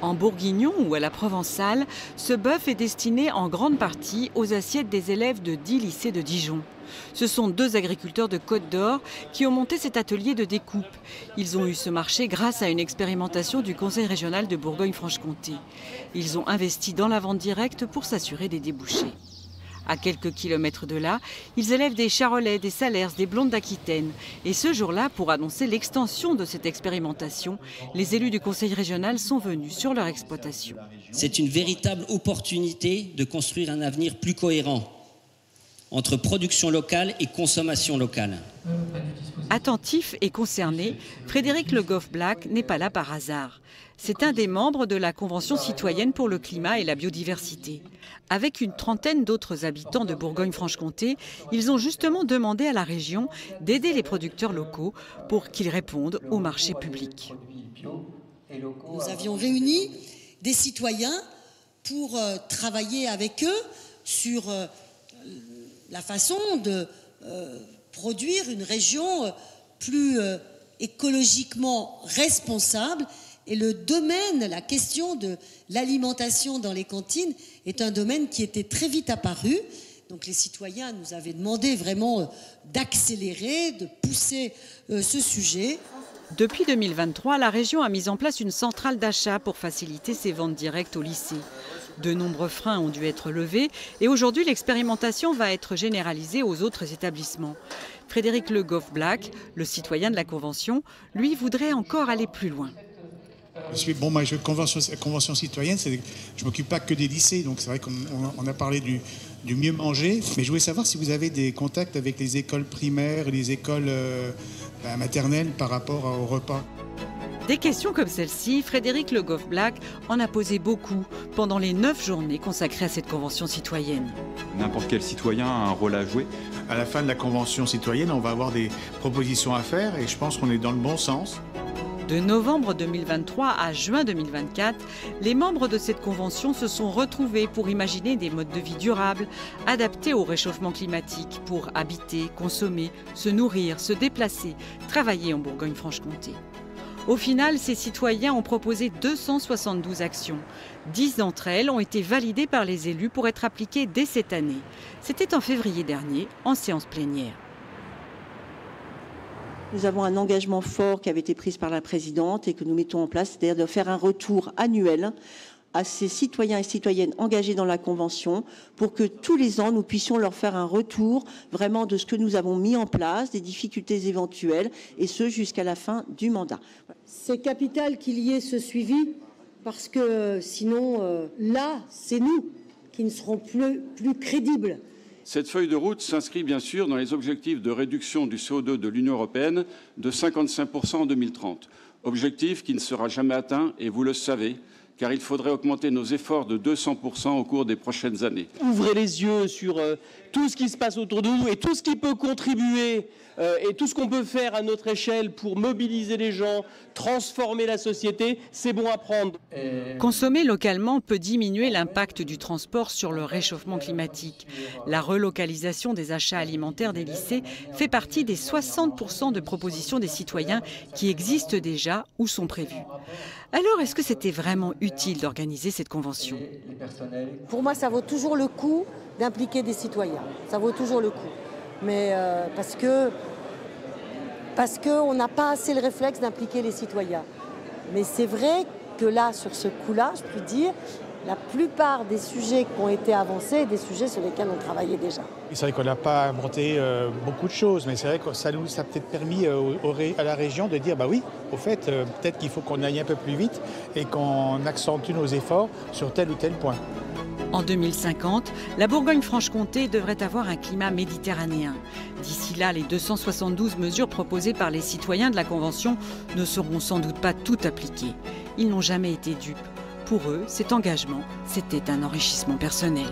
En bourguignon ou à la provençale, ce bœuf est destiné en grande partie aux assiettes des élèves de 10 lycées de Dijon. Ce sont 2 agriculteurs de Côte d'Or qui ont monté cet atelier de découpe. Ils ont eu ce marché grâce à une expérimentation du Conseil régional de Bourgogne-Franche-Comté. Ils ont investi dans la vente directe pour s'assurer des débouchés. À quelques kilomètres de là, ils élèvent des charolais, des salers, des blondes d'Aquitaine. Et ce jour-là, pour annoncer l'extension de cette expérimentation, les élus du Conseil régional sont venus sur leur exploitation. C'est une véritable opportunité de construire un avenir plus cohérent entre production locale et consommation locale. Attentif et concerné, Frédéric Le Goff-Black n'est pas là par hasard. C'est un des membres de la Convention citoyenne pour le climat et la biodiversité. Avec une trentaine d'autres habitants de Bourgogne-Franche-Comté, ils ont justement demandé à la région d'aider les producteurs locaux pour qu'ils répondent au marché public. Nous avions réuni des citoyens pour travailler avec eux sur la façon de produire une région plus écologiquement responsable. Et le domaine, la question de l'alimentation dans les cantines est un domaine qui était très vite apparu. Donc les citoyens nous avaient demandé vraiment d'accélérer, de pousser ce sujet. Depuis 2023, la région a mis en place une centrale d'achat pour faciliter ses ventes directes au lycée. De nombreux freins ont dû être levés et aujourd'hui l'expérimentation va être généralisée aux autres établissements. Frédéric Le Goff-Black, le citoyen de la Convention, lui voudrait encore aller plus loin. Convention citoyenne, je ne m'occupe pas que des lycées, donc c'est vrai qu'on a parlé du mieux manger, mais je voulais savoir si vous avez des contacts avec les écoles primaires, les écoles maternelles par rapport au repas. Des questions comme celle-ci, Frédéric Le Goff-Black en a posé beaucoup pendant les 9 journées consacrées à cette convention citoyenne. N'importe quel citoyen a un rôle à jouer. À la fin de la convention citoyenne, on va avoir des propositions à faire et je pense qu'on est dans le bon sens. De novembre 2023 à juin 2024, les membres de cette convention se sont retrouvés pour imaginer des modes de vie durables, adaptés au réchauffement climatique, pour habiter, consommer, se nourrir, se déplacer, travailler en Bourgogne-Franche-Comté. Au final, ces citoyens ont proposé 272 actions. 10 d'entre elles ont été validées par les élus pour être appliquées dès cette année. C'était en février dernier, en séance plénière. Nous avons un engagement fort qui avait été pris par la présidente et que nous mettons en place, c'est-à-dire de faire un retour annuel à ces citoyens et citoyennes engagés dans la Convention pour que tous les ans, nous puissions leur faire un retour vraiment de ce que nous avons mis en place, des difficultés éventuelles, et ce jusqu'à la fin du mandat. C'est capital qu'il y ait ce suivi parce que sinon, là, c'est nous qui ne serons plus crédibles. Cette feuille de route s'inscrit bien sûr dans les objectifs de réduction du CO2 de l'Union européenne de 55% en 2030. Objectif qui ne sera jamais atteint, et vous le savez, car il faudrait augmenter nos efforts de 200% au cours des prochaines années. Ouvrez les yeux sur tout ce qui se passe autour de nous et tout ce qui peut contribuer et tout ce qu'on peut faire à notre échelle pour mobiliser les gens, transformer la société, c'est bon à prendre. Consommer localement peut diminuer l'impact du transport sur le réchauffement climatique. La relocalisation des achats alimentaires des lycées fait partie des 60% de propositions des citoyens qui existent déjà ou sont prévues. Alors, est-ce que c'était vraiment utile d'organiser cette convention? Pour moi, ça vaut toujours le coup d'impliquer des citoyens. Ça vaut toujours le coup. Mais parce qu'on n'a pas assez le réflexe d'impliquer les citoyens. Mais c'est vrai que là, sur ce coup-là, je peux dire, la plupart des sujets qui ont été avancés, des sujets sur lesquels on travaillait déjà. C'est vrai qu'on n'a pas inventé beaucoup de choses, mais c'est vrai que ça a peut-être permis à la région de dire, bah oui, au fait, peut-être qu'il faut qu'on aille un peu plus vite et qu'on accentue nos efforts sur tel ou tel point. En 2050, la Bourgogne-Franche-Comté devrait avoir un climat méditerranéen. D'ici là, les 272 mesures proposées par les citoyens de la Convention ne seront sans doute pas toutes appliquées. Ils n'ont jamais été dupes. Pour eux, cet engagement, c'était un enrichissement personnel.